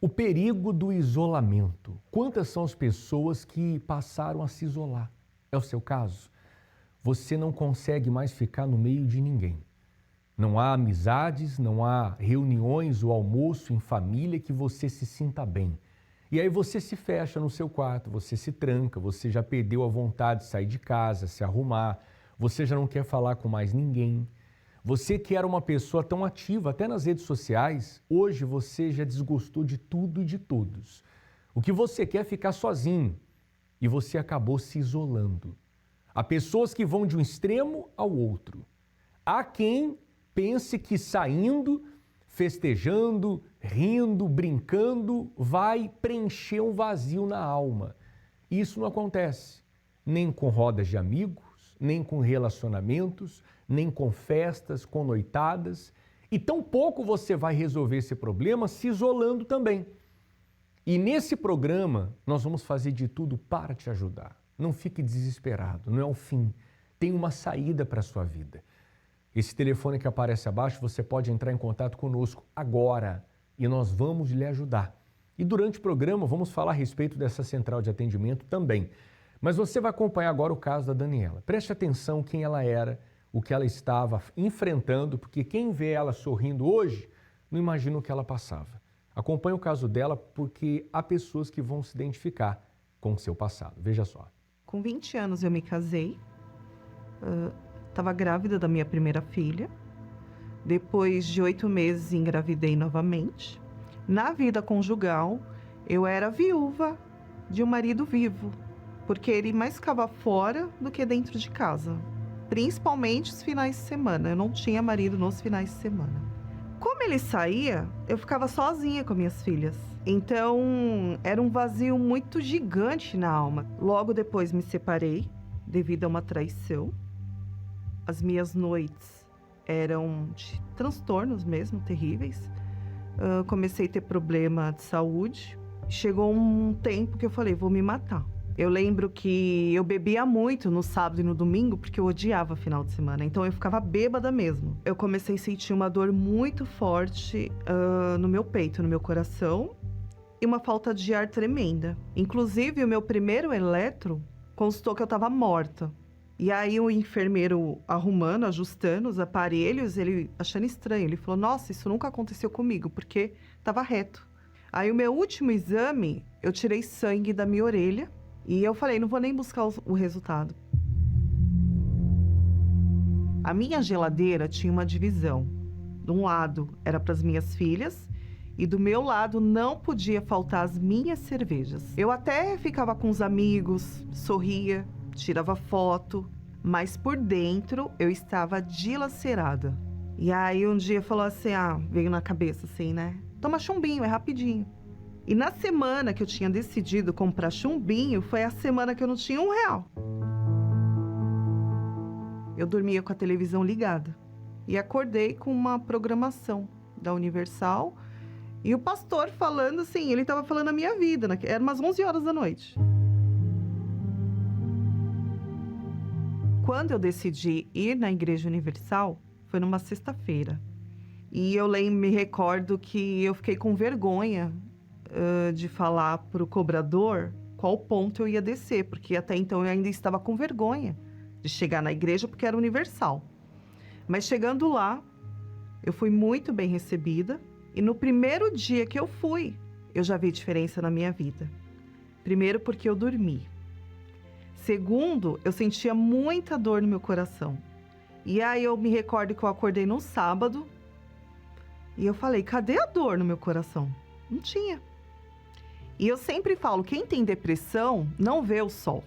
O perigo do isolamento. Quantas são as pessoas que passaram a se isolar? É o seu caso? Você não consegue mais ficar no meio de ninguém. Não há amizades, não há reuniões ou almoço em família que você se sinta bem. E aí você se fecha no seu quarto, você se tranca, você já perdeu a vontade de sair de casa, se arrumar, você já não quer falar com mais ninguém. Você que era uma pessoa tão ativa, até nas redes sociais, hoje você já desgostou de tudo e de todos. O que você quer é ficar sozinho e você acabou se isolando. Há pessoas que vão de um extremo ao outro. Há quem pense que saindo, festejando, rindo, brincando, vai preencher um vazio na alma. Isso não acontece, nem com rodas de amigos, nem com relacionamentos, nem com festas, com noitadas. E tampouco você vai resolver esse problema se isolando também. E nesse programa nós vamos fazer de tudo para te ajudar. Não fique desesperado, não é o fim. Tem uma saída para a sua vida. Esse telefone que aparece abaixo, você pode entrar em contato conosco agora e nós vamos lhe ajudar. E durante o programa vamos falar a respeito dessa central de atendimento também. Mas você vai acompanhar agora o caso da Daniela. Preste atenção quem ela era, o que ela estava enfrentando, porque quem vê ela sorrindo hoje não imagina o que ela passava. Acompanhe o caso dela porque há pessoas que vão se identificar com o seu passado. Veja só. Com 20 anos eu me casei. Estava grávida da minha primeira filha. Depois de 8 meses engravidei novamente. Na vida conjugal, eu era viúva de um marido vivo, porque ele mais ficava fora do que dentro de casa, principalmente os finais de semana. Eu não tinha marido nos finais de semana. Como ele saía, eu ficava sozinha com minhas filhas. Então, era um vazio muito gigante na alma. Logo depois me separei, devido a uma traição. As minhas noites eram de transtornos mesmo, terríveis. Comecei a ter problema de saúde. Chegou um tempo que eu falei, vou me matar. Eu lembro que eu bebia muito no sábado e no domingo, porque eu odiava final de semana. Então eu ficava bêbada mesmo. Eu comecei a sentir uma dor muito forte no meu peito, no meu coração. E uma falta de ar tremenda. Inclusive, o meu primeiro eletro constou que eu estava morta. E aí o enfermeiro arrumando, ajustando os aparelhos, ele achando estranho. Ele falou, nossa, isso nunca aconteceu comigo, porque estava reto. Aí o meu último exame, eu tirei sangue da minha orelha. E eu falei, não vou nem buscar o resultado. A minha geladeira tinha uma divisão. De um lado era para as minhas filhas e do meu lado não podia faltar as minhas cervejas. Eu até ficava com os amigos, sorria, tirava foto, mas por dentro eu estava dilacerada. E aí um dia falou assim, veio na cabeça assim, né? Toma chumbinho, é rapidinho. E na semana que eu tinha decidido comprar chumbinho, foi a semana que eu não tinha R$1. Eu dormia com a televisão ligada e acordei com uma programação da Universal e o pastor falando assim, ele estava falando a minha vida, né? Era umas 11 horas da noite. Quando eu decidi ir na Igreja Universal, foi numa sexta-feira. E eu me recordo que eu fiquei com vergonha de falar pro cobrador qual ponto eu ia descer, porque até então eu ainda estava com vergonha de chegar na igreja, porque era universal. Mas chegando lá, eu fui muito bem recebida, e no primeiro dia que eu fui, eu já vi diferença na minha vida. Primeiro, porque eu dormi. Segundo, eu sentia muita dor no meu coração. E aí eu me recordo que eu acordei no sábado, e eu falei, cadê a dor no meu coração? Não tinha. E eu sempre falo, quem tem depressão não vê o sol.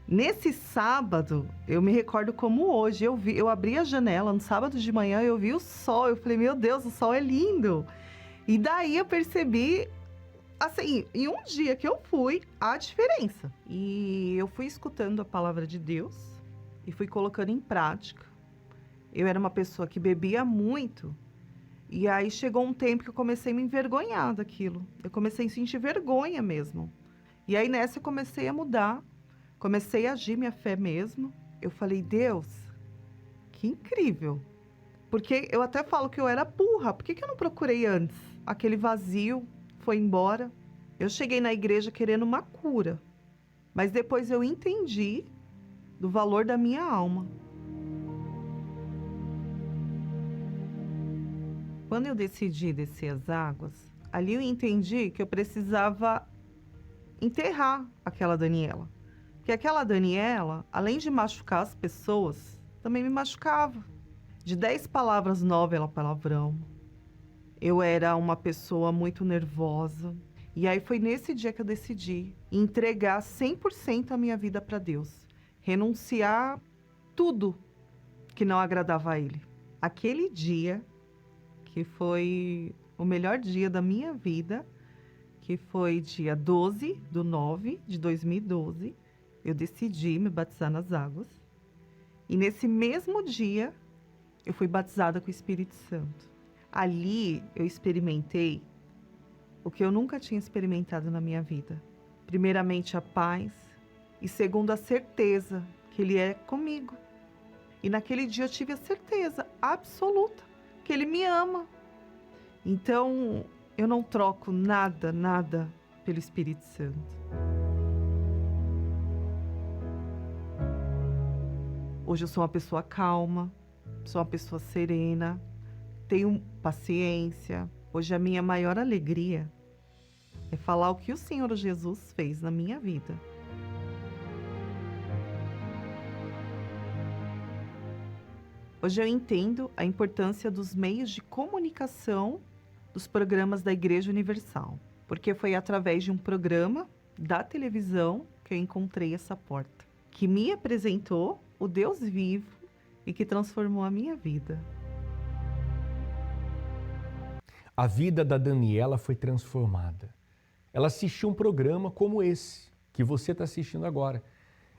Nesse sábado, eu me recordo como hoje, eu abri a janela no sábado de manhã, eu vi o sol, eu falei, meu Deus, o sol é lindo. E daí eu percebi, assim, em um dia que eu fui, a diferença. E eu fui escutando a palavra de Deus e fui colocando em prática. Eu era uma pessoa que bebia muito. E aí chegou um tempo que eu comecei a me envergonhar daquilo. Eu comecei a sentir vergonha mesmo. E aí nessa eu comecei a mudar. Comecei a agir minha fé mesmo. Eu falei, Deus, que incrível. Porque eu até falo que eu era burra. Por que eu não procurei antes? Aquele vazio foi embora. Eu cheguei na igreja querendo uma cura, mas depois eu entendi do valor da minha alma. Quando eu decidi descer as águas, ali eu entendi que eu precisava enterrar aquela Daniela. Porque aquela Daniela, além de machucar as pessoas, também me machucava. De 10 palavras, 9 era palavrão. Eu era uma pessoa muito nervosa. E aí foi nesse dia que eu decidi entregar 100% a minha vida para Deus. Renunciar tudo que não agradava a Ele. Aquele dia, que foi o melhor dia da minha vida, que foi dia 12/9/2012, eu decidi me batizar nas águas. E nesse mesmo dia, eu fui batizada com o Espírito Santo. Ali, eu experimentei o que eu nunca tinha experimentado na minha vida. Primeiramente, a paz. E segundo, a certeza que Ele é comigo. E naquele dia eu tive a certeza absoluta que Ele me ama. Então, eu não troco nada pelo Espírito Santo. Hoje eu sou uma pessoa calma, sou uma pessoa serena, tenho paciência. Hoje a minha maior alegria é falar o que o Senhor Jesus fez na minha vida. Hoje eu entendo a importância dos meios de comunicação dos programas da Igreja Universal, porque foi através de um programa da televisão que eu encontrei essa porta, que me apresentou o Deus vivo e que transformou a minha vida. A vida da Daniela foi transformada. Ela assistiu um programa como esse, que você está assistindo agora.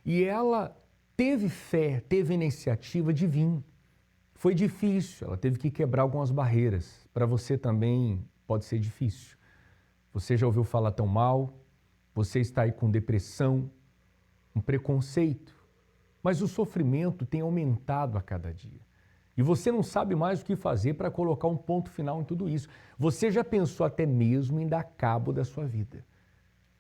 E ela teve fé, teve iniciativa de vir. Foi difícil, ela teve que quebrar algumas barreiras. Para você também pode ser difícil. Você já ouviu falar tão mal, você está aí com depressão, um preconceito. Mas o sofrimento tem aumentado a cada dia. E você não sabe mais o que fazer para colocar um ponto final em tudo isso. Você já pensou até mesmo em dar cabo da sua vida.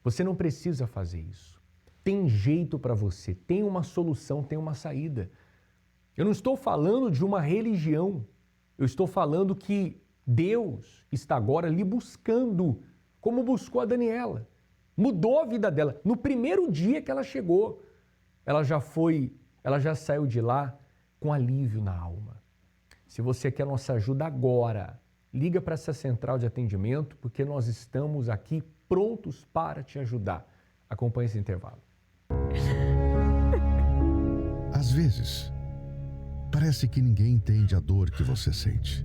Você não precisa fazer isso. Tem jeito para você, tem uma solução, tem uma saída. Eu não estou falando de uma religião. Eu estou falando que Deus está agora lhe buscando, como buscou a Daniela. Mudou a vida dela. No primeiro dia que ela chegou, ela já saiu de lá com alívio na alma. Se você quer nossa ajuda agora, liga para essa central de atendimento, porque nós estamos aqui prontos para te ajudar. Acompanhe esse intervalo. Às vezes, parece que ninguém entende a dor que você sente.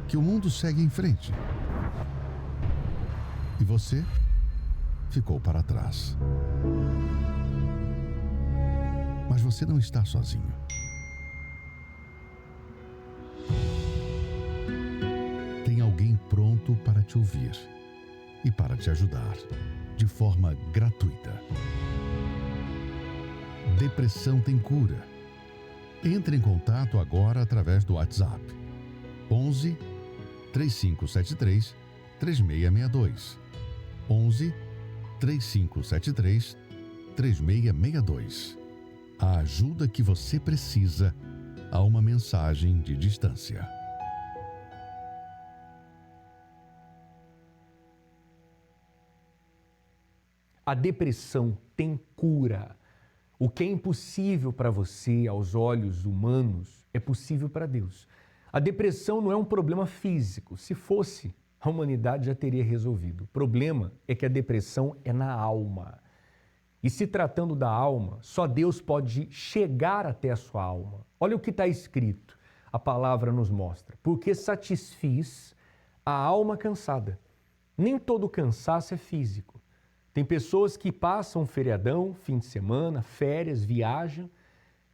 Que o mundo segue em frente. E você ficou para trás. Mas você não está sozinho. Tem alguém pronto para te ouvir e para te ajudar, de forma gratuita. Depressão tem cura. Entre em contato agora através do WhatsApp 11 3573 3662. 11 3573 3662. A ajuda que você precisa a uma mensagem de distância. A depressão tem cura. O que é impossível para você, aos olhos humanos, é possível para Deus. A depressão não é um problema físico. Se fosse, a humanidade já teria resolvido. O problema é que a depressão é na alma. E se tratando da alma, só Deus pode chegar até a sua alma. Olha o que está escrito. A palavra nos mostra. Porque satisfiz a alma cansada. Nem todo cansaço é físico. Tem pessoas que passam feriadão, fim de semana, férias, viajam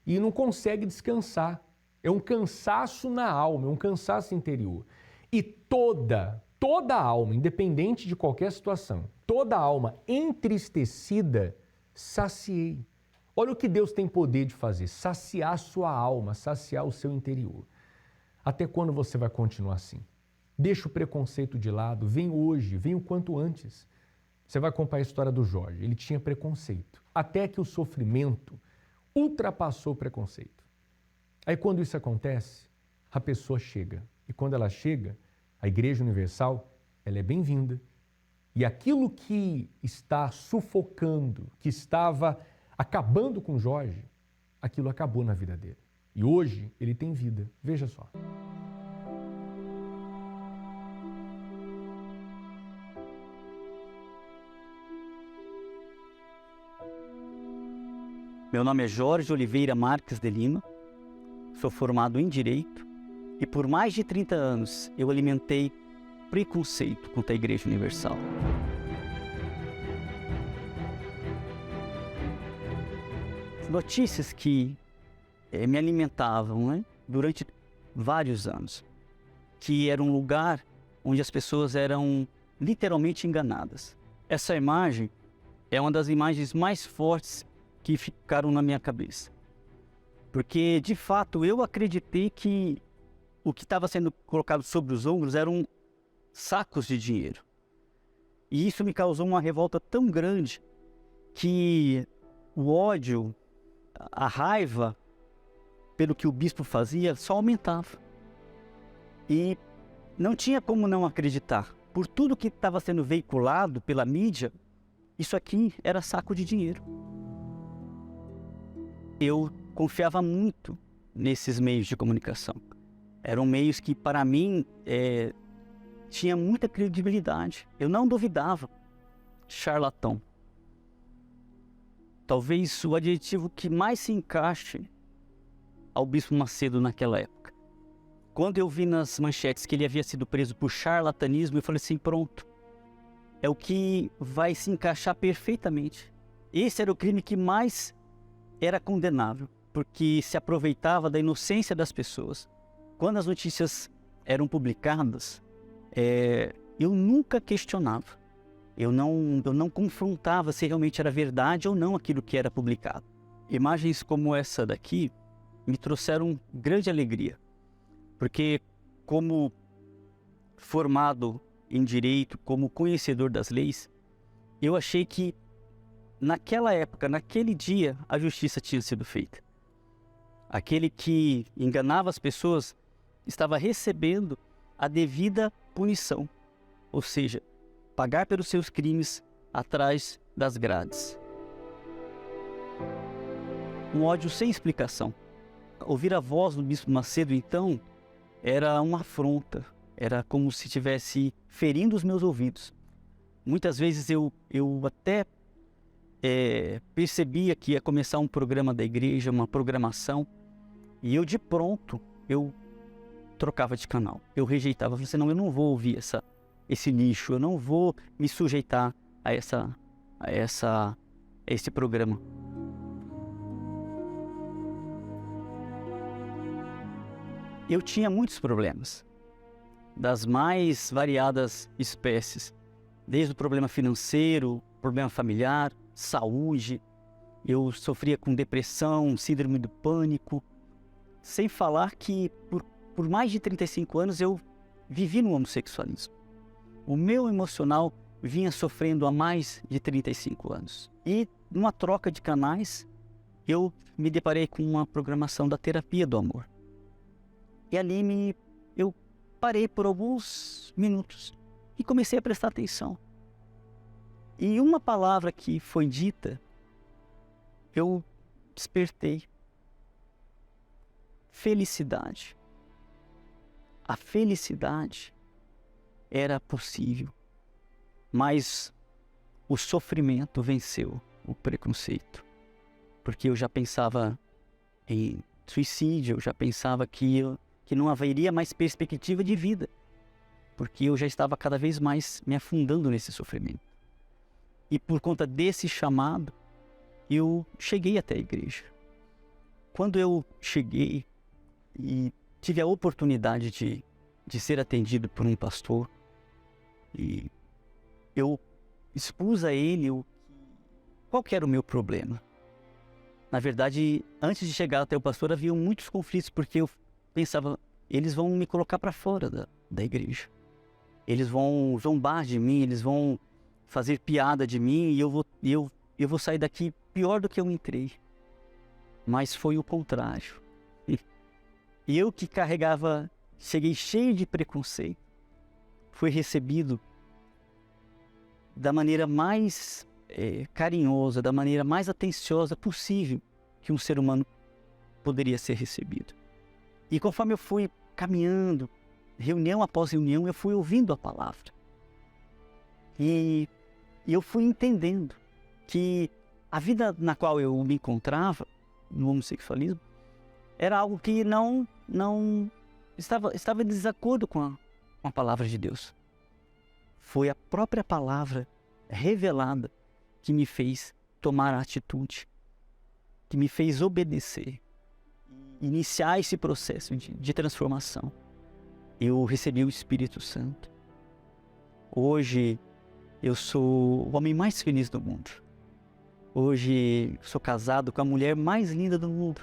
e não conseguem descansar. É um cansaço na alma, é um cansaço interior. E toda alma, independente de qualquer situação, toda alma entristecida, saciei. Olha o que Deus tem poder de fazer, saciar a sua alma, saciar o seu interior. Até quando você vai continuar assim? Deixa o preconceito de lado, vem hoje, vem o quanto antes. Você vai acompanhar a história do Jorge. Ele tinha preconceito, até que o sofrimento ultrapassou o preconceito. Aí quando isso acontece, a pessoa chega. E quando ela chega, a Igreja Universal, ela é bem-vinda. E aquilo que está sufocando, que estava acabando com Jorge, aquilo acabou na vida dele. E hoje ele tem vida. Veja só. Meu nome é Jorge Oliveira Marques de Lima, sou formado em Direito e por mais de 30 anos eu alimentei preconceito contra a Igreja Universal. Notícias que me alimentavam, né, durante vários anos, que era um lugar onde as pessoas eram literalmente enganadas. Essa imagem é uma das imagens mais fortes que ficaram na minha cabeça. Porque, de fato, eu acreditei que o que estava sendo colocado sobre os ombros eram sacos de dinheiro. E isso me causou uma revolta tão grande que o ódio, a raiva pelo que o bispo fazia só aumentava. E não tinha como não acreditar. Por tudo que estava sendo veiculado pela mídia, isso aqui era saco de dinheiro. Eu confiava muito nesses meios de comunicação. Eram meios que, para mim, tinha muita credibilidade. Eu não duvidava. Charlatão. Talvez o adjetivo que mais se encaixe ao Bispo Macedo naquela época. Quando eu vi nas manchetes que ele havia sido preso por charlatanismo, eu falei assim, pronto. É o que vai se encaixar perfeitamente. Esse era o crime que mais era condenável, porque se aproveitava da inocência das pessoas. Quando as notícias eram publicadas, eu nunca questionava. Eu não confrontava se realmente era verdade ou não aquilo que era publicado. Imagens como essa daqui me trouxeram grande alegria, porque como formado em direito, como conhecedor das leis, eu achei que naquela época, naquele dia, a justiça tinha sido feita. Aquele que enganava as pessoas estava recebendo a devida punição, ou seja, pagar pelos seus crimes atrás das grades. Um ódio sem explicação. Ouvir a voz do Bispo Macedo, então, era uma afronta. Era como se estivesse ferindo os meus ouvidos. Muitas vezes eu até percebia que ia começar um programa da igreja, uma programação, e eu de pronto, eu trocava de canal. Eu rejeitava, falei assim, não, eu não vou ouvir esse lixo, eu não vou me sujeitar a esse programa. Eu tinha muitos problemas, das mais variadas espécies, desde o problema financeiro, problema familiar, saúde, eu sofria com depressão, síndrome do pânico, sem falar que por mais de 35 anos eu vivi no homossexualismo. O meu emocional vinha sofrendo há mais de 35 anos. E numa troca de canais, eu me deparei com uma programação da terapia do amor. E ali eu parei por alguns minutos e comecei a prestar atenção. E uma palavra que foi dita, eu despertei. Felicidade. A felicidade era possível, mas o sofrimento venceu o preconceito. Porque eu já pensava em suicídio, eu já pensava que não haveria mais perspectiva de vida, porque eu já estava cada vez mais me afundando nesse sofrimento. E por conta desse chamado, eu cheguei até a igreja. Quando eu cheguei e tive a oportunidade de ser atendido por um pastor, e eu expus a ele qual que era o meu problema. Na verdade, antes de chegar até o pastor, havia muitos conflitos, porque eu pensava, eles vão me colocar para fora da igreja. eles vão zombar de mim, eles vão fazer piada de mim e eu vou sair daqui pior do que eu entrei. Mas foi o contrário. E eu que cheguei cheio de preconceito, fui recebido da maneira mais carinhosa, da maneira mais atenciosa possível que um ser humano poderia ser recebido. E conforme eu fui caminhando, reunião após reunião, eu fui ouvindo a palavra. E eu fui entendendo que a vida na qual eu me encontrava, no homossexualismo, era algo que não estava em desacordo com a palavra de Deus. Foi a própria palavra revelada que me fez tomar a atitude, que me fez obedecer, iniciar esse processo de transformação. Eu recebi o Espírito Santo. Hoje eu sou o homem mais feliz do mundo. Hoje sou casado com a mulher mais linda do mundo,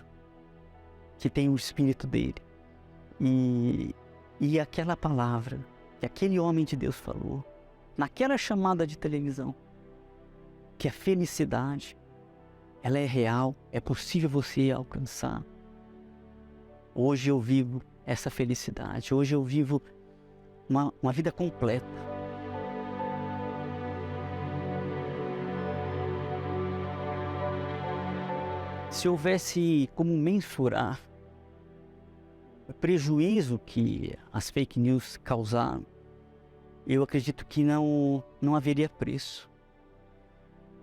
que tem o Espírito dele. E aquela palavra que aquele homem de Deus falou, naquela chamada de televisão, que a felicidade, ela é real, é possível você alcançar. Hoje eu vivo essa felicidade, hoje eu vivo uma vida completa. Se houvesse como mensurar o prejuízo que as fake news causaram, eu acredito que não haveria preço.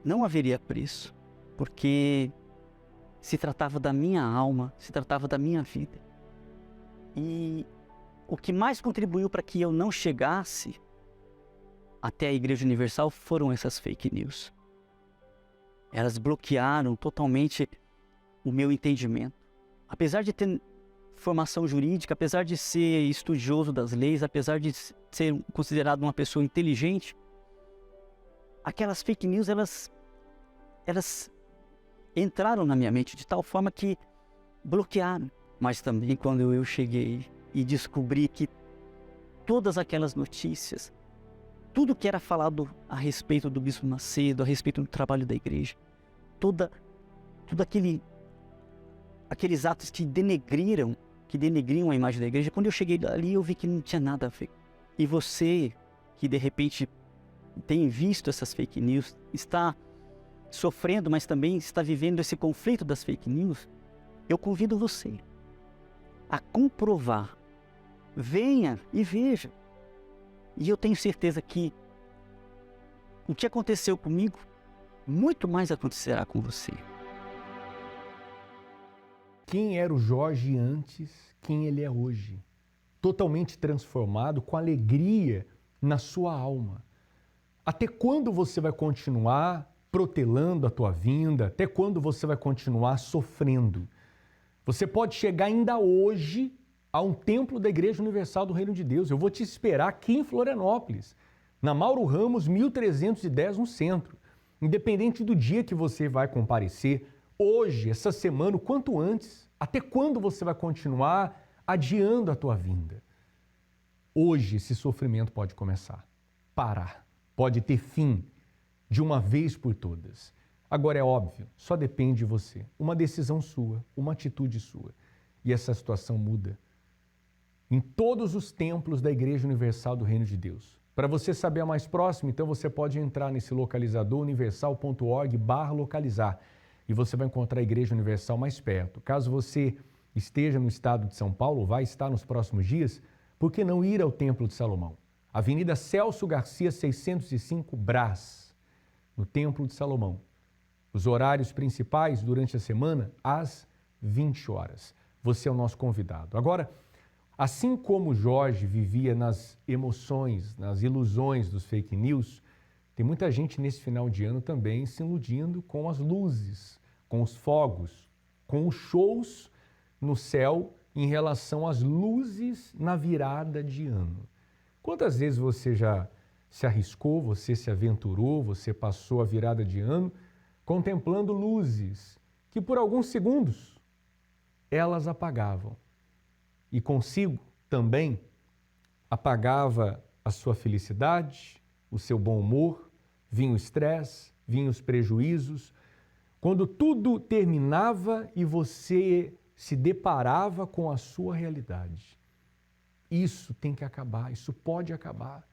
Não haveria preço, porque se tratava da minha alma, se tratava da minha vida. E o que mais contribuiu para que eu não chegasse até a Igreja Universal foram essas fake news. Elas bloquearam totalmente o meu entendimento. Apesar de ter formação jurídica, apesar de ser estudioso das leis, apesar de ser considerado uma pessoa inteligente, aquelas fake news, elas entraram na minha mente de tal forma que bloquearam. Mas também quando eu cheguei e descobri que todas aquelas notícias, tudo que era falado a respeito do Bispo Macedo, a respeito do trabalho da igreja, tudo aqueles atos que denegriam a imagem da igreja, quando eu cheguei ali eu vi que não tinha nada a ver. E você, que de repente tem visto essas fake news, está sofrendo, mas também está vivendo esse conflito das fake news, eu convido você a comprovar. Venha e veja. E eu tenho certeza que o que aconteceu comigo, muito mais acontecerá com você. Quem era o Jorge antes, quem ele é hoje. Totalmente transformado, com alegria na sua alma. Até quando você vai continuar protelando a tua vinda? Até quando você vai continuar sofrendo? Você pode chegar ainda hoje a um templo da Igreja Universal do Reino de Deus. Eu vou te esperar aqui em Florianópolis, na Mauro Ramos, 1310, no centro. Independente do dia que você vai comparecer, hoje, essa semana, o quanto antes, até quando você vai continuar adiando a tua vinda? Hoje esse sofrimento pode começar, parar, pode ter fim de uma vez por todas. Agora é óbvio, só depende de você, uma decisão sua, uma atitude sua. E essa situação muda em todos os templos da Igreja Universal do Reino de Deus. Para você saber a mais próxima, então você pode entrar nesse localizador universal.org/localizar e você vai encontrar a Igreja Universal mais perto. Caso você esteja no estado de São Paulo, vai estar nos próximos dias, por que não ir ao Templo de Salomão? Avenida Celso Garcia, 605, Brás, no Templo de Salomão. Os horários principais durante a semana, às 20 horas. Você é o nosso convidado. Agora, assim como Jorge vivia nas emoções, nas ilusões dos fake news, tem muita gente nesse final de ano também se iludindo com as luzes, com os fogos, com os shows no céu em relação às luzes na virada de ano. Quantas vezes você já se arriscou, você se aventurou, você passou a virada de ano contemplando luzes que por alguns segundos elas apagavam e consigo também apagava a sua felicidade, o seu bom humor, vinha o estresse, vinham os prejuízos. Quando tudo terminava e você se deparava com a sua realidade. Isso tem que acabar, isso pode acabar.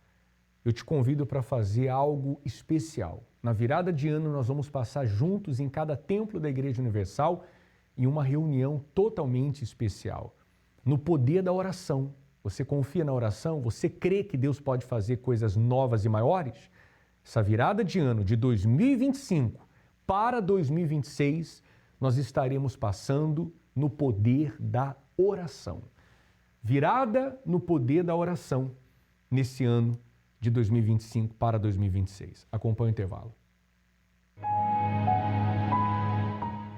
Eu te convido para fazer algo especial. Na virada de ano, nós vamos passar juntos em cada templo da Igreja Universal em uma reunião totalmente especial. No poder da oração. Você confia na oração? Você crê que Deus pode fazer coisas novas e maiores? Essa virada de ano de 2025 para 2026, nós estaremos passando no poder da oração. Virada no poder da oração nesse ano de 2025 para 2026. Acompanhe o intervalo.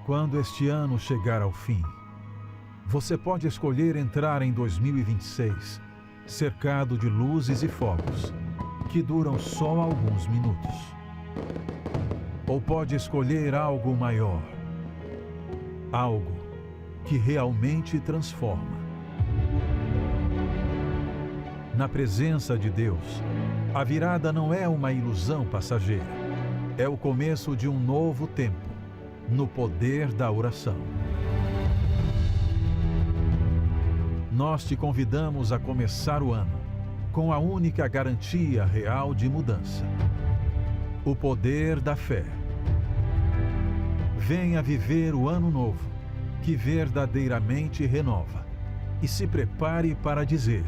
Quando este ano chegar ao fim, você pode escolher entrar em 2026 cercado de luzes e fogos que duram só alguns minutos. Ou pode escolher algo maior, algo que realmente transforma. Na presença de Deus, a virada não é uma ilusão passageira, é o começo de um novo tempo, no poder da oração. Nós te convidamos a começar o ano com a única garantia real de mudança: o poder da fé. Venha viver o ano novo, que verdadeiramente renova, e se prepare para dizer: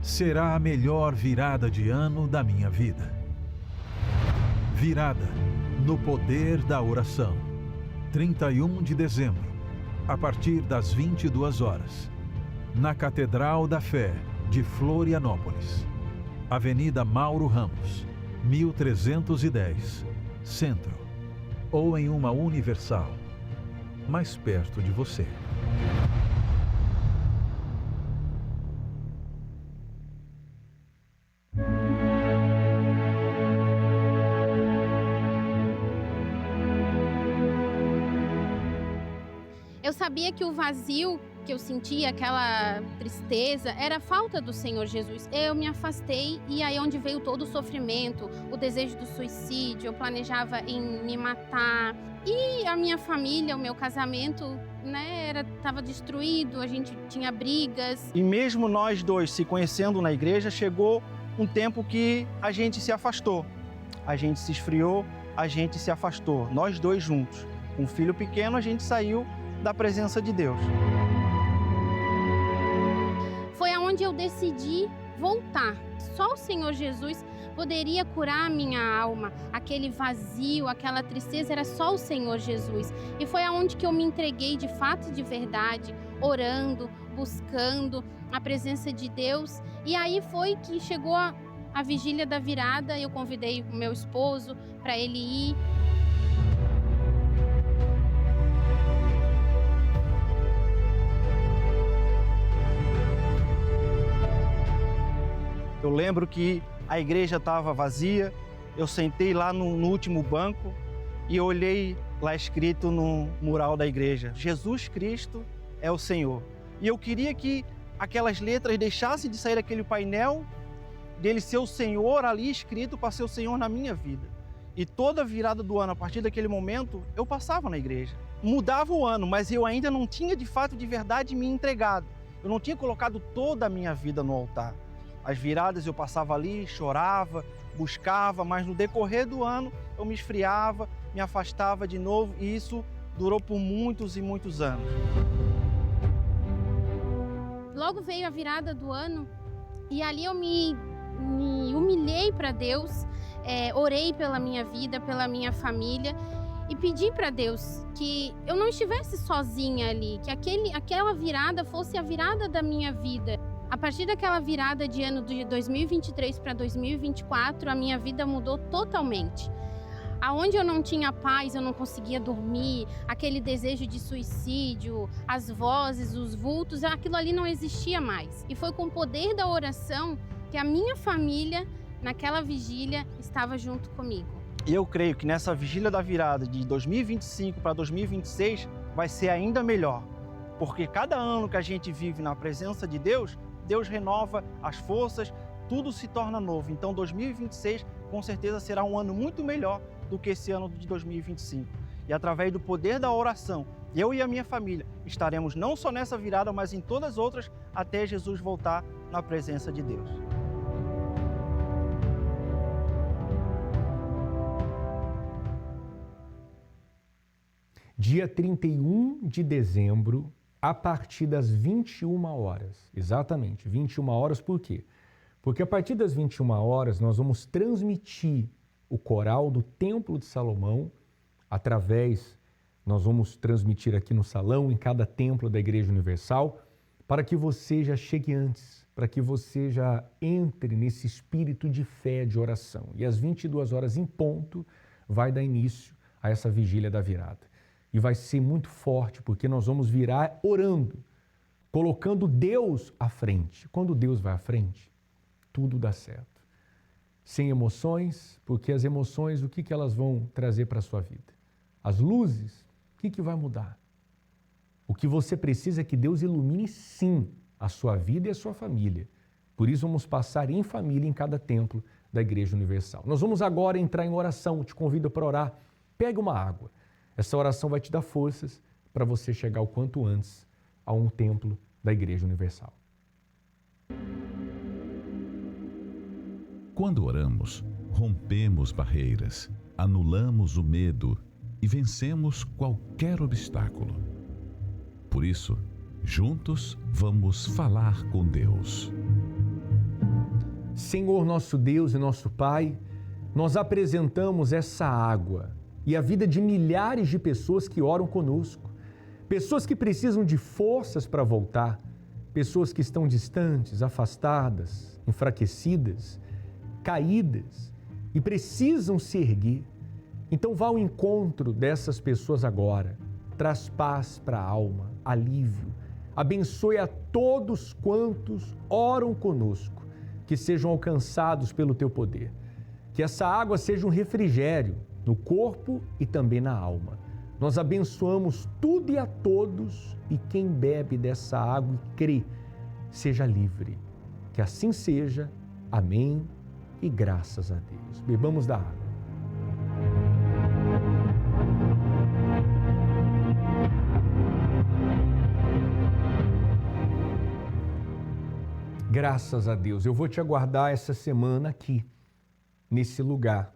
será a melhor virada de ano da minha vida. Virada no poder da oração. 31 de dezembro, a partir das 22 horas. Na Catedral da Fé de Florianópolis, Avenida Mauro Ramos, 1310, Centro, ou em uma Universal, mais perto de você. Eu sabia que o vazio que eu sentia, aquela tristeza, era a falta do Senhor Jesus. Eu me afastei e aí onde veio todo o sofrimento, o desejo do suicídio, eu planejava em me matar. E a minha família, o meu casamento, estava destruído, a gente tinha brigas. E mesmo nós dois se conhecendo na igreja, chegou um tempo que a gente se afastou. A gente se esfriou, a gente se afastou, nós dois juntos. Com um filho pequeno, a gente saiu da presença de Deus. Foi aonde eu decidi voltar. Só o Senhor Jesus poderia curar a minha alma. Aquele vazio, aquela tristeza, era só o Senhor Jesus. E foi aonde que eu me entreguei de fato e de verdade, orando, buscando a presença de Deus. E aí foi que chegou a vigília da virada, eu convidei o meu esposo para ele ir. Eu lembro que a igreja estava vazia, eu sentei lá no último banco e olhei lá escrito no mural da igreja: Jesus Cristo é o Senhor. E eu queria que aquelas letras deixassem de sair daquele painel, dele ser o Senhor ali escrito para ser o Senhor na minha vida. E toda virada do ano, a partir daquele momento, eu passava na igreja. Mudava o ano, mas eu ainda não tinha de fato, de verdade, me entregado. Eu não tinha colocado toda a minha vida no altar. As viradas eu passava ali, chorava, buscava, mas no decorrer do ano eu me esfriava, me afastava de novo e isso durou por muitos e muitos anos. Logo veio a virada do ano e ali eu me humilhei para Deus, orei pela minha vida, pela minha família e pedi para Deus que eu não estivesse sozinha ali, que aquela virada fosse a virada da minha vida. A partir daquela virada de ano de 2023 para 2024, a minha vida mudou totalmente. Aonde eu não tinha paz, eu não conseguia dormir, aquele desejo de suicídio, as vozes, os vultos, aquilo ali não existia mais. E foi com o poder da oração que a minha família, naquela vigília, estava junto comigo. E eu creio que nessa vigília da virada de 2025 para 2026 vai ser ainda melhor. Porque cada ano que a gente vive na presença de Deus, Deus renova as forças, tudo se torna novo. Então 2026 com certeza será um ano muito melhor do que esse ano de 2025. E através do poder da oração, eu e a minha família estaremos não só nessa virada, mas em todas as outras, até Jesus voltar na presença de Deus. Dia 31 de dezembro, a partir das 21 horas. Exatamente, 21 horas, por quê? Porque a partir das 21 horas nós vamos transmitir o coral do Templo de Salomão nós vamos transmitir aqui no salão, em cada templo da Igreja Universal, para que você já chegue antes, para que você já entre nesse espírito de fé, de oração. E às 22 horas em ponto vai dar início a essa vigília da virada. E vai ser muito forte, porque nós vamos virar orando, colocando Deus à frente. Quando Deus vai à frente, tudo dá certo. Sem emoções, porque as emoções, o que elas vão trazer para a sua vida? As luzes, o que vai mudar? O que você precisa é que Deus ilumine sim a sua vida e a sua família. Por isso vamos passar em família em cada templo da Igreja Universal. Nós vamos agora entrar em oração, te convido para orar. Pegue uma água. Essa oração vai te dar forças para você chegar o quanto antes a um templo da Igreja Universal. Quando oramos, rompemos barreiras, anulamos o medo e vencemos qualquer obstáculo. Por isso, juntos vamos falar com Deus. Senhor nosso Deus e nosso Pai, nós apresentamos essa água e a vida de milhares de pessoas que oram conosco, pessoas que precisam de forças para voltar, pessoas que estão distantes, afastadas, enfraquecidas, caídas e precisam se erguer. Então vá ao encontro dessas pessoas agora, traz paz para a alma, alívio, abençoe a todos quantos oram conosco, que sejam alcançados pelo teu poder, que essa água seja um refrigério no corpo e também na alma. Nós abençoamos tudo e a todos, e quem bebe dessa água e crê, seja livre. Que assim seja. Amém e graças a Deus. Bebamos da água. Graças a Deus. Eu vou te aguardar essa semana aqui, nesse lugar,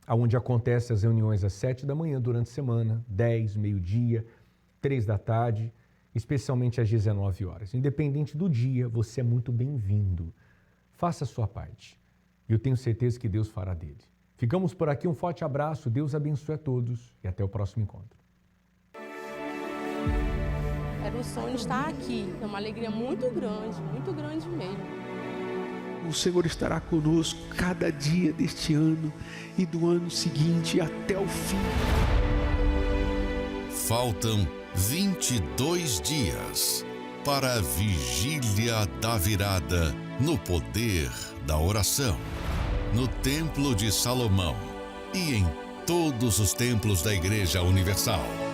onde acontecem as reuniões às 7 da manhã durante a semana, 10, meio-dia, 3 da tarde, especialmente às 19 horas. Independente do dia, você é muito bem-vindo. Faça a sua parte. Eu tenho certeza que Deus fará dele. Ficamos por aqui, um forte abraço, Deus abençoe a todos e até o próximo encontro. Era um sonho estar aqui, é uma alegria muito grande mesmo. O Senhor estará conosco cada dia deste ano e do ano seguinte até o fim. Faltam 22 dias para a Vigília da Virada no poder da oração, no Templo de Salomão e em todos os templos da Igreja Universal.